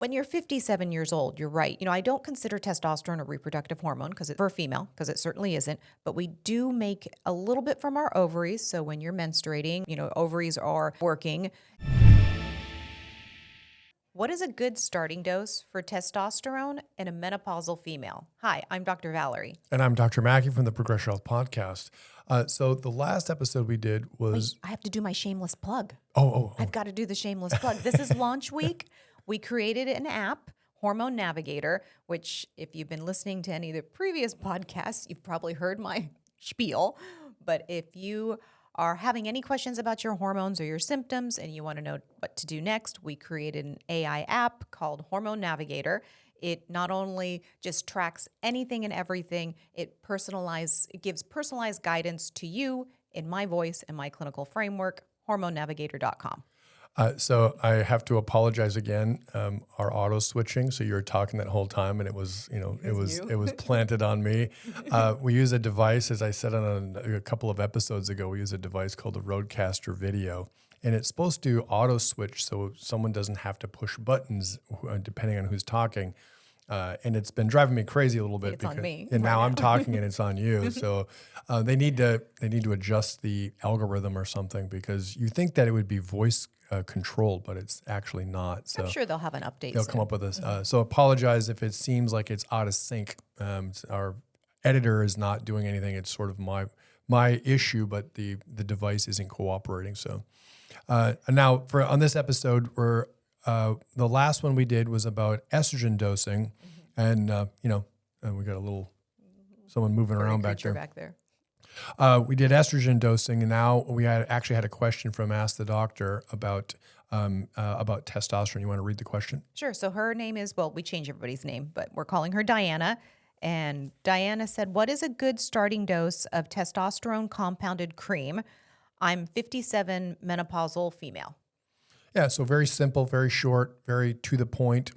When you're 57 years old, you're right. I don't consider testosterone a reproductive hormone because it's for a female, because it certainly isn't. But we do make a little bit from our ovaries. So when you're menstruating, ovaries are working. What is a good starting dose for testosterone in a menopausal female? Hi, I'm Dr. Valorie. And I'm Dr. Maki from the Progression Health Podcast. So the last episode we did was... Wait, I have to do my shameless plug. Oh. I've got to do the shameless plug. This is launch week. We created an app, Hormone Navigator, which if you've been listening to any of the previous podcasts, you've probably heard my spiel. But if you are having any questions about your hormones or your symptoms and you want to know what to do next, we created an AI app called Hormone Navigator. It not only just tracks anything and everything, it gives personalized guidance to you in my voice and my clinical framework, hormonenavigator.com. So I have to apologize again. Our auto switching. So you were talking that whole time, and it was planted on me. We use a device, as I said on a couple of episodes ago. We use a device called the Rodecaster Video, and it's supposed to auto switch so someone doesn't have to push buttons depending on who's talking. And it's been driving me crazy a little bit. It's on me. And now I'm talking and it's on you. So they need to adjust the algorithm or something, because you think that it would be voice controlled, but it's actually not. So I'm sure they'll have an update. They'll come up with this. So apologize if it seems like it's out of sync. Our editor is not doing anything. It's sort of my issue, but the device isn't cooperating. So now on this episode, we're the last one we did was about estrogen dosing, and we got a little someone moving around back there. We did estrogen dosing, and now we actually had a question from Ask the Doctor about testosterone. You want to read the question? Sure. So her name is, we change everybody's name, but we're calling her Diana. And Diana said, "What is a good starting dose of testosterone compounded cream? I'm 57, menopausal female." Yeah, so very simple, very short, very to the point.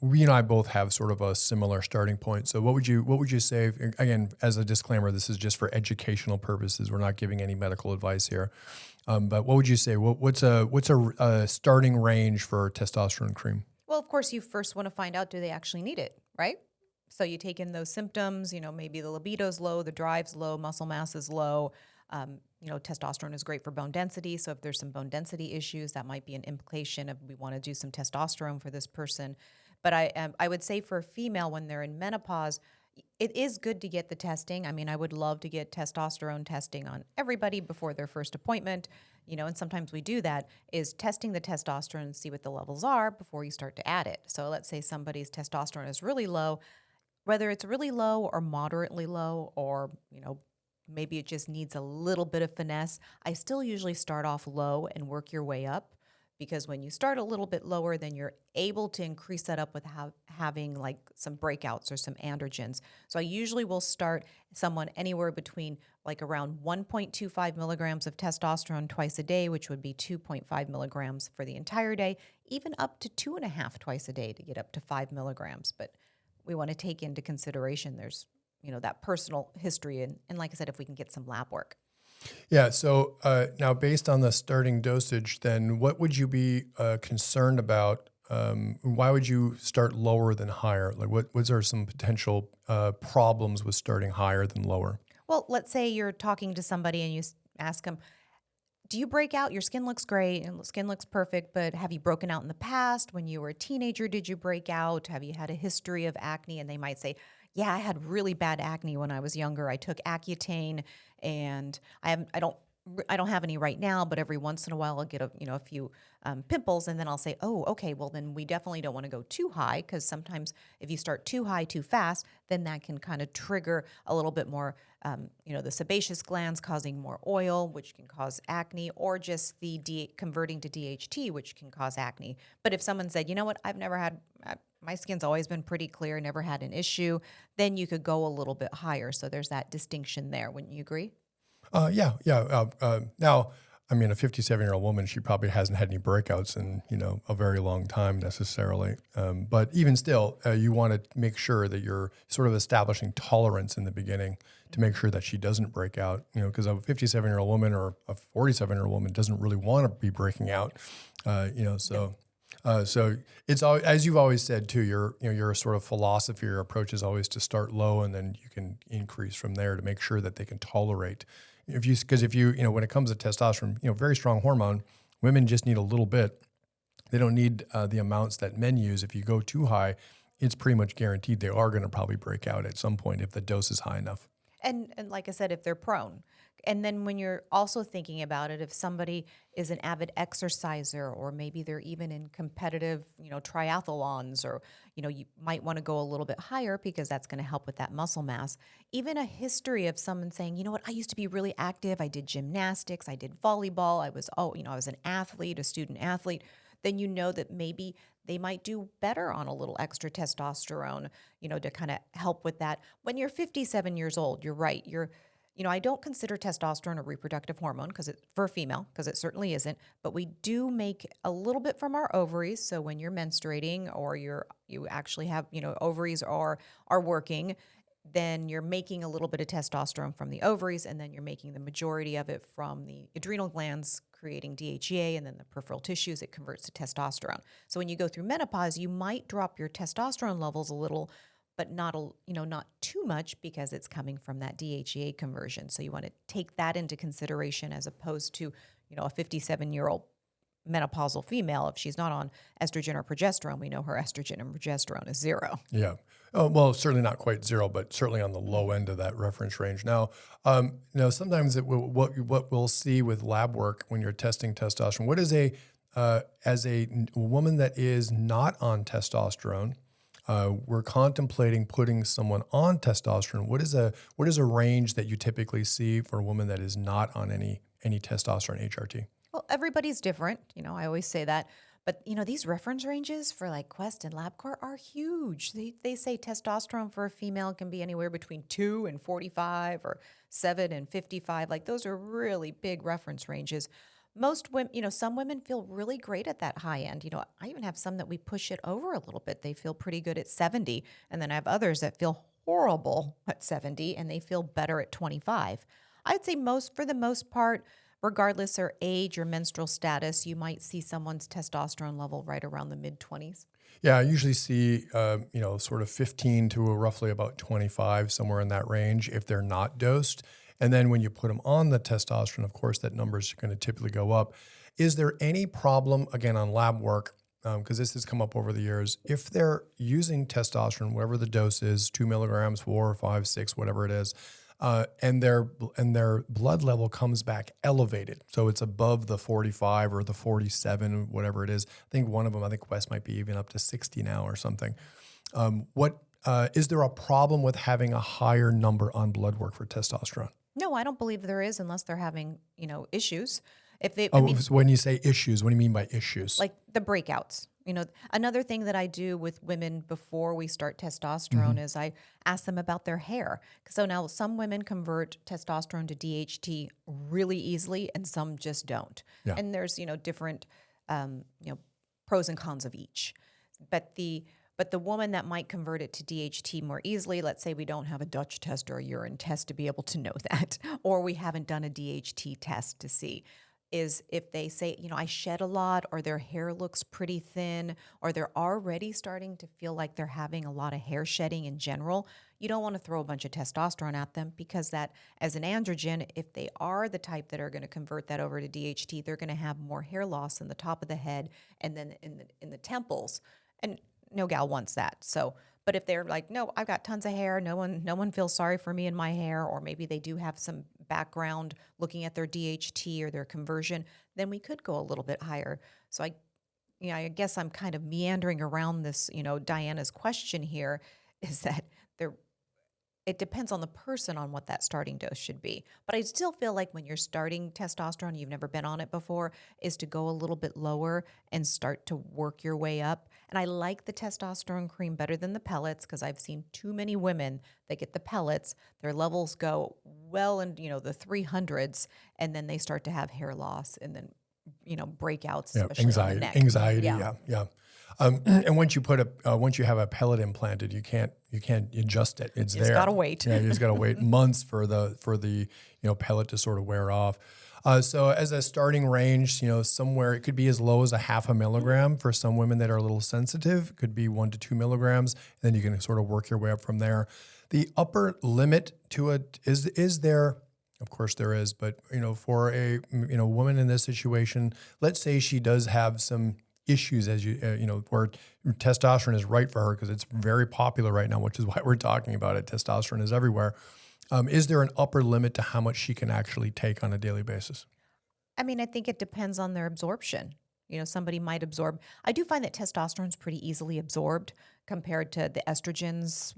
We and I both have sort of a similar starting point. So what would you say? Again, as a disclaimer, this is just for educational purposes. We're not giving any medical advice here. But what would you say? What's a starting range for testosterone cream? Well, of course, you first want to find out, do they actually need it, right? So you take in those symptoms. Maybe the libido's low, the drive's low, muscle mass is low. Testosterone is great for bone density. So if there's some bone density issues, that might be an implication of we want to do some testosterone for this person. But I would say for a female, when they're in menopause, it is good to get the testing. I mean, I would love to get testosterone testing on everybody before their first appointment, and sometimes we do that, is testing the testosterone and see what the levels are before you start to add it. So let's say somebody's testosterone is really low, whether it's really low or moderately low, or, maybe it just needs a little bit of finesse. I still usually start off low and work your way up, because when you start a little bit lower, then you're able to increase that up with having like some breakouts or some androgens. So I usually will start someone anywhere between like around 1.25 milligrams of testosterone twice a day, which would be 2.5 milligrams for the entire day, even up to 2.5 twice a day to get up to 5 milligrams. But we want to take into consideration there's that personal history. And like I said, if we can get some lab work. Yeah. So now based on the starting dosage, then what would you be concerned about? Why would you start lower than higher? Like what are some potential problems with starting higher than lower? Well, let's say you're talking to somebody and you ask them, do you break out? Your skin looks great and skin looks perfect, but have you broken out in the past? When you were a teenager, did you break out? Have you had a history of acne? And they might say, yeah, I had really bad acne when I was younger. I took Accutane, and I don't have any right now, but every once in a while I'll get a few pimples, and then I'll say, oh, okay, well then we definitely don't want to go too high, because sometimes if you start too high too fast, then that can kind of trigger a little bit more, the sebaceous glands causing more oil, which can cause acne, or just the converting to DHT, which can cause acne. But if someone said, you know what, I've never had my skin's always been pretty clear, never had an issue, then you could go a little bit higher. So there's that distinction there. Wouldn't you agree? Yeah. Now, I mean, a 57-year-old woman, she probably hasn't had any breakouts in, a very long time necessarily. But even still, you want to make sure that you're sort of establishing tolerance in the beginning to make sure that she doesn't break out, because a 57-year-old woman or a 47-year-old woman doesn't really want to be breaking out, so it's always, as you've always said too, your sort of philosophy, your approach is always to start low and then you can increase from there to make sure that they can tolerate. Because if you when it comes to testosterone, very strong hormone, women just need a little bit. They don't need the amounts that men use. If you go too high, it's pretty much guaranteed they are going to probably break out at some point if the dose is high enough. And like I said, if they're prone. And then when you're also thinking about it, if somebody is an avid exerciser or maybe they're even in competitive, triathlons, or, you might want to go a little bit higher because that's going to help with that muscle mass. Even a history of someone saying, you know what, I used to be really active. I did gymnastics. I did volleyball. I was an athlete, a student athlete. Then you know that maybe they might do better on a little extra testosterone, to kind of help with that. When you're 57 years old, you're right. I don't consider testosterone a reproductive hormone for a female, because it certainly isn't, but we do make a little bit from our ovaries. So when you're menstruating or you actually have, ovaries are working, then you're making a little bit of testosterone from the ovaries, and then you're making the majority of it from the adrenal glands, creating DHEA, and then the peripheral tissues, it converts to testosterone. So when you go through menopause, you might drop your testosterone levels a little, but not too much, because it's coming from that DHEA conversion. So you want to take that into consideration as opposed to, a 57-year-old menopausal female. If she's not on estrogen or progesterone, we know her estrogen and progesterone is 0. Yeah. Oh, well, certainly not quite 0, but certainly on the low end of that reference range. Now, sometimes what we'll see with lab work when you're testing testosterone, what is as a woman that is not on testosterone, we're contemplating putting someone on testosterone. What is a range that you typically see for a woman that is not on any testosterone HRT? Well, everybody's different. I always say that. But, these reference ranges for like Quest and LabCorp are huge. They say testosterone for a female can be anywhere between 2 and 45 or 7 and 55. Like, those are really big reference ranges. Most women, some women feel really great at that high end. I even have some that we push it over a little bit. They feel pretty good at 70. And then I have others that feel horrible at 70 and they feel better at 25. I'd say for the most part, regardless of age or menstrual status, you might see someone's testosterone level right around the mid-20s. Yeah, I usually see, sort of 15 to roughly about 25, somewhere in that range, if they're not dosed. And then when you put them on the testosterone, of course, that number is going to typically go up. Is there any problem, again, on lab work, because this has come up over the years, if they're using testosterone, whatever the dose is, 2 milligrams, 4, 5, 6, whatever it is, and their blood level comes back elevated, so it's above the 45 or the 47, whatever it is. I think one of them, West might be even up to 60 now or something. Is there a problem with having a higher number on blood work for testosterone? No, I don't believe there is, unless they're having, issues. When you say issues, what do you mean by issues? Like the breakouts. Another thing that I do with women before we start testosterone is I ask them about their hair. So now some women convert testosterone to DHT really easily and some just don't. Yeah. And there's, different, pros and cons of each. But the woman that might convert it to DHT more easily, let's say we don't have a Dutch test or a urine test to be able to know that, or we haven't done a DHT test to see, is if they say, I shed a lot, or their hair looks pretty thin, or they're already starting to feel like they're having a lot of hair shedding in general, you don't want to throw a bunch of testosterone at them, because that, as an androgen, if they are the type that are going to convert that over to DHT, they're going to have more hair loss in the top of the head and then in the temples. And no gal wants that. So, but if they're like, no, I've got tons of hair, no one feels sorry for me and my hair, or maybe they do have some background looking at their DHT or their conversion, then we could go a little bit higher. So I guess I'm kind of meandering around this, Diana's question here, is that it depends on the person on what that starting dose should be. But I still feel like when you're starting testosterone, you've never been on it before, is to go a little bit lower and start to work your way up. And I like the testosterone cream better than the pellets, because I've seen too many women that get the pellets, their levels go well in, the 300s, and then they start to have hair loss and then, breakouts, especially on the neck. Anxiety, yeah. And once you have a pellet implanted, you can't adjust it. It's You there. just gotta wait. Yeah, you just gotta wait months for the pellet to sort of wear off. So as a starting range, somewhere it could be as low as a half a milligram for some women that are a little sensitive. It could be 1 to 2 milligrams. And then you can sort of work your way up from there. The upper limit to it is there. Of course there is, but for a woman in this situation, let's say she does have some issues where testosterone is right for her because it's very popular right now, which is why we're talking about it. Testosterone is everywhere. Is there an upper limit to how much she can actually take on a daily basis? I mean, I think it depends on their absorption. Somebody might absorb. I do find that testosterone is pretty easily absorbed compared to the estrogens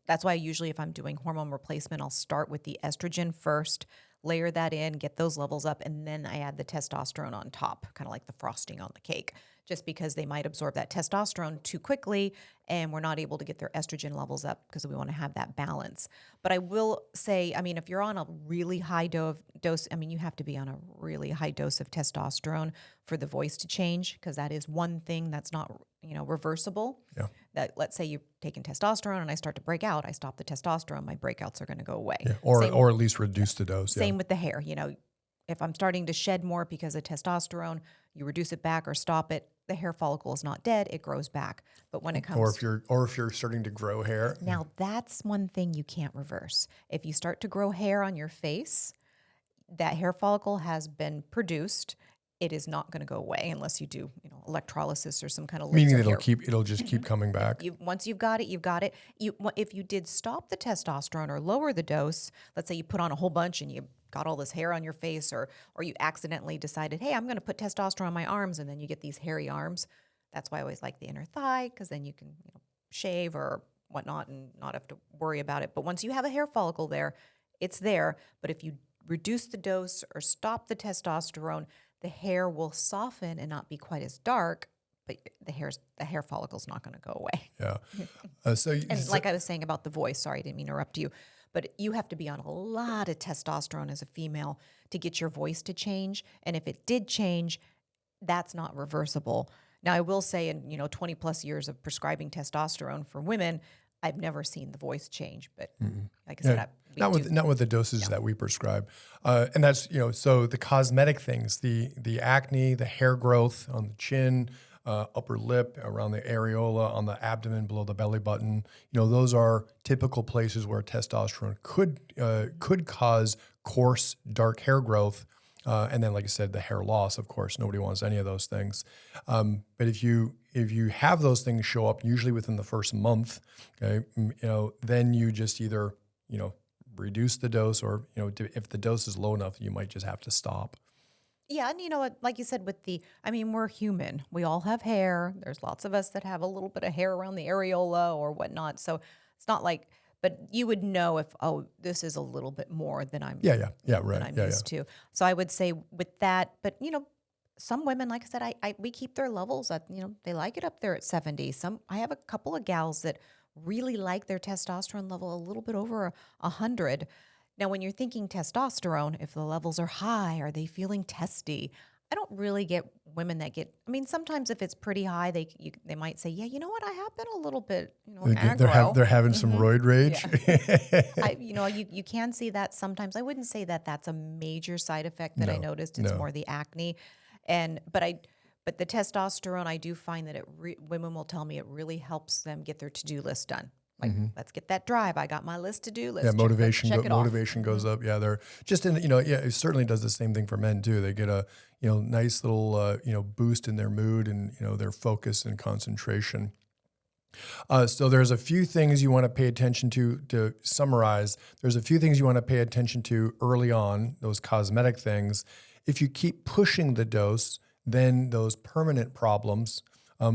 that's why usually if I'm doing hormone replacement, I'll start with the estrogen first, layer that in, get those levels up, and then I add the testosterone on top, kind of like the frosting on the cake, just because they might absorb that testosterone too quickly and we're not able to get their estrogen levels up because we want to have that balance. But I will say, I mean, if you're on a really high dose, I mean, you have to be on a really high dose of testosterone for the voice to change, because that is one thing that's not, reversible. Yeah. That, let's say you've taken testosterone and I start to break out, I stop the testosterone, my breakouts are going to go away. Yeah. Or at least reduce the dose. Same with the hair. If I'm starting to shed more because of testosterone, you reduce it back or stop it, the hair follicle is not dead, it grows back. But when it comes or if you're starting to grow hair. Now that's one thing you can't reverse. If you start to grow hair on your face, that hair follicle has been produced. It is not going to go away unless you do, electrolysis or some kind of Meaning laser it'll just keep coming back. Once you've got it, you've got it. If you did stop the testosterone or lower the dose, let's say you put on a whole bunch and you got all this hair on your face, or you accidentally decided, hey, I'm going to put testosterone on my arms, and then you get these hairy arms. That's why I always like the inner thigh, because then you can shave or whatnot and not have to worry about it. But once you have a hair follicle there, it's there. But if you reduce the dose or stop the testosterone, the hair will soften and not be quite as dark, but the hair follicle's not going to go away. Yeah. Like I was saying about the voice, sorry, I didn't mean to interrupt you, but you have to be on a lot of testosterone as a female to get your voice to change. And if it did change, that's not reversible. Now, I will say in 20 plus years of prescribing testosterone for women, I've never seen the voice change. But like I said, not with the doses that we prescribe, and that's so the cosmetic things, the acne, the hair growth on the chin, upper lip, around the areola, on the abdomen, below the belly button. Those are typical places where testosterone could cause coarse, dark hair growth. And then, like I said, the hair loss, of course, nobody wants any of those things. But if you have those things show up, usually within the first month, okay, then you just either, reduce the dose, or, if the dose is low enough, you might just have to stop. Yeah, and like you said, we're human. We all have hair. There's lots of us that have a little bit of hair around the areola or whatnot. So it's not like, but you would know if, this is a little bit more than I'm right. than I'm used to. So I would say with that, but some women, like I said, we keep their levels at, they like it up there at 70. I have a couple of gals that really like their testosterone level a little bit over 100. Now, when you're thinking testosterone, if the levels are high, are they feeling testy? I don't really get women that get. I mean, sometimes if it's pretty high, they might say, "Yeah, you know what? I have been a little bit, aggro." They're having some roid rage. Yeah. You can see that sometimes. I wouldn't say that that's a major side effect that I noticed. It's more the acne, but the testosterone, I do find that women will tell me it really helps them get their to-do list done. Like, let's get that drive. I got my list to-do list. Yeah, motivation motivation goes up. Yeah, they're just in. It certainly does the same thing for men too. They get a nice little boost in their mood and their focus and concentration. So there's a few things you want to pay attention to summarize. There's a few things you want to pay attention to early on. Those cosmetic things. If you keep pushing the dose, then those permanent problems.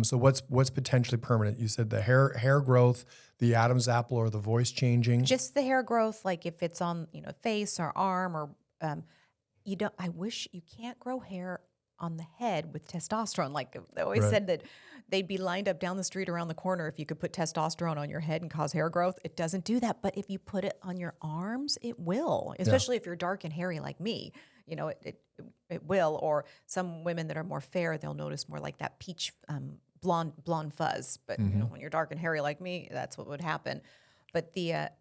So what's potentially permanent? You said the hair growth, the Adam's apple, or the voice changing. Just the hair growth, like if it's on face or arm, or I wish you can't grow hair on the head with testosterone. Like they always said that they'd be lined up down the street around the corner if you could put testosterone on your head and cause hair growth. It doesn't do that, but if you put it on your arms, it will. Especially if you're dark and hairy like me. It will. Or some women that are more fair, they'll notice more like that peach blonde fuzz. But you know, when you're dark and hairy like me, that's what would happen. But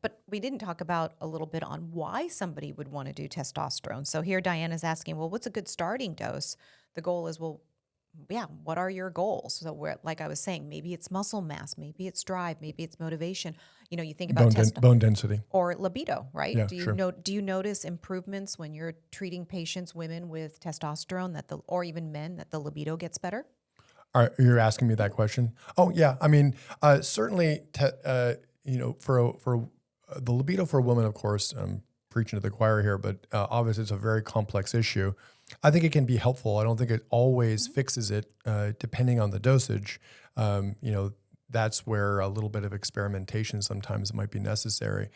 but we didn't talk about a little bit on why somebody would want to do testosterone. So here Diana's asking, well, what's a good starting dose? The goal is, well, yeah, what are your goals? So where, like I was saying, maybe it's muscle mass, maybe it's drive, maybe it's motivation. You know, you think about Bone density. or libido, right? Yeah, Do you sure. do you notice improvements when you're treating patients, women with testosterone, or even men, that the libido gets better? You're asking me that question? Oh yeah, I mean, certainly, you know, for the libido for a woman, of course, I'm preaching to the choir here, but obviously it's a very complex issue. I think it can be helpful. I don't think it always fixes it, depending on the dosage. You know, that's where a little bit of experimentation sometimes might be necessary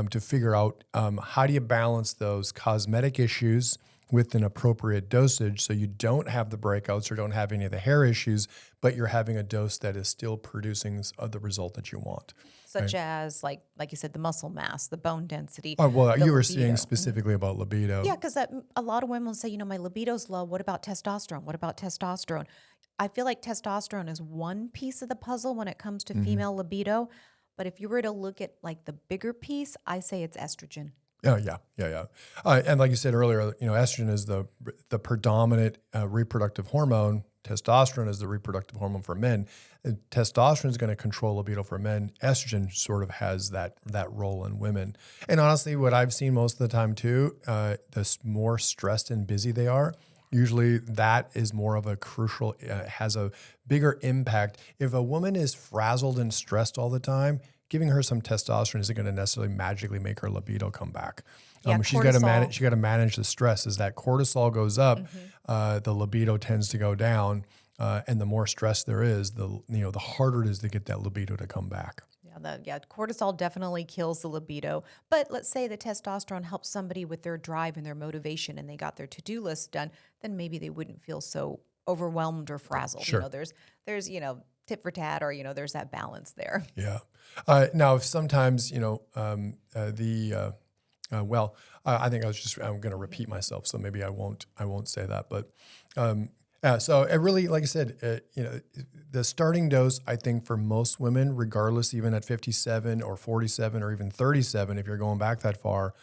to figure out how do you balance those cosmetic issues with an appropriate dosage so you don't have the breakouts or don't have any of the hair issues, but you're having a dose that is still producing the result that you want. Such as, like you said, the muscle mass, the bone density. Oh, well, the you were libido. saying specifically about libido. Yeah, because a lot of women will say, you know, my libido's low. What about testosterone? What about testosterone? I feel like testosterone is one piece of the puzzle when it comes to female libido. But if you were to look at like the bigger piece, I say it's estrogen. Oh, yeah. And like you said earlier, you know, estrogen is the predominant reproductive hormone. Testosterone is the reproductive hormone for men. And testosterone is going to control libido for men. Estrogen sort of has that role in women. And honestly, what I've seen most of the time too, the more stressed and busy they are, usually that is more of a crucial, has a bigger impact. If a woman is frazzled and stressed all the time, giving her some testosterone isn't going to necessarily magically make her libido come back. Yeah, She's got to manage. She got to manage the stress. As that cortisol goes up, the libido tends to go down, and the more stress there is, the harder it is to get that libido to come back. Yeah, cortisol definitely kills the libido. But let's say the testosterone helps somebody with their drive and their motivation, and they got their to-do list done, then maybe they wouldn't feel so overwhelmed or frazzled. Sure. You know, there's tit for tat, or there's that balance there. Yeah. Now, if sometimes I think I'm going to repeat myself, so maybe I won't say that. But so it really, like I said, the starting dose, I think for most women, regardless, even at 57 or 47 or even 37, if you're going back that far,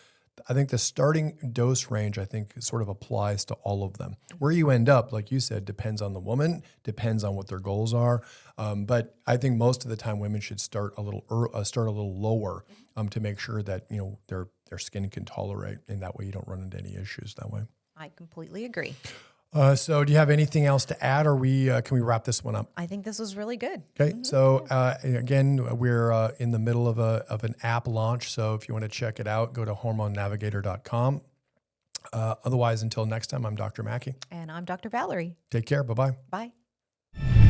I think the starting dose range, I think, sort of applies to all of them. Where you end up, like you said, depends on the woman, depends on what their goals are. But I think most of the time, women should start a little lower to make sure that their skin can tolerate, and that way you don't run into any issues that way. I completely agree. So do you have anything else to add, or can we wrap this one up? I think this was really good. Okay. So again, we're in the middle of an app launch. So if you want to check it out, go to hormonenavigator.com. Otherwise, until next time, I'm Dr. Maki. And I'm Dr. Valorie. Take care. Bye-bye. Bye.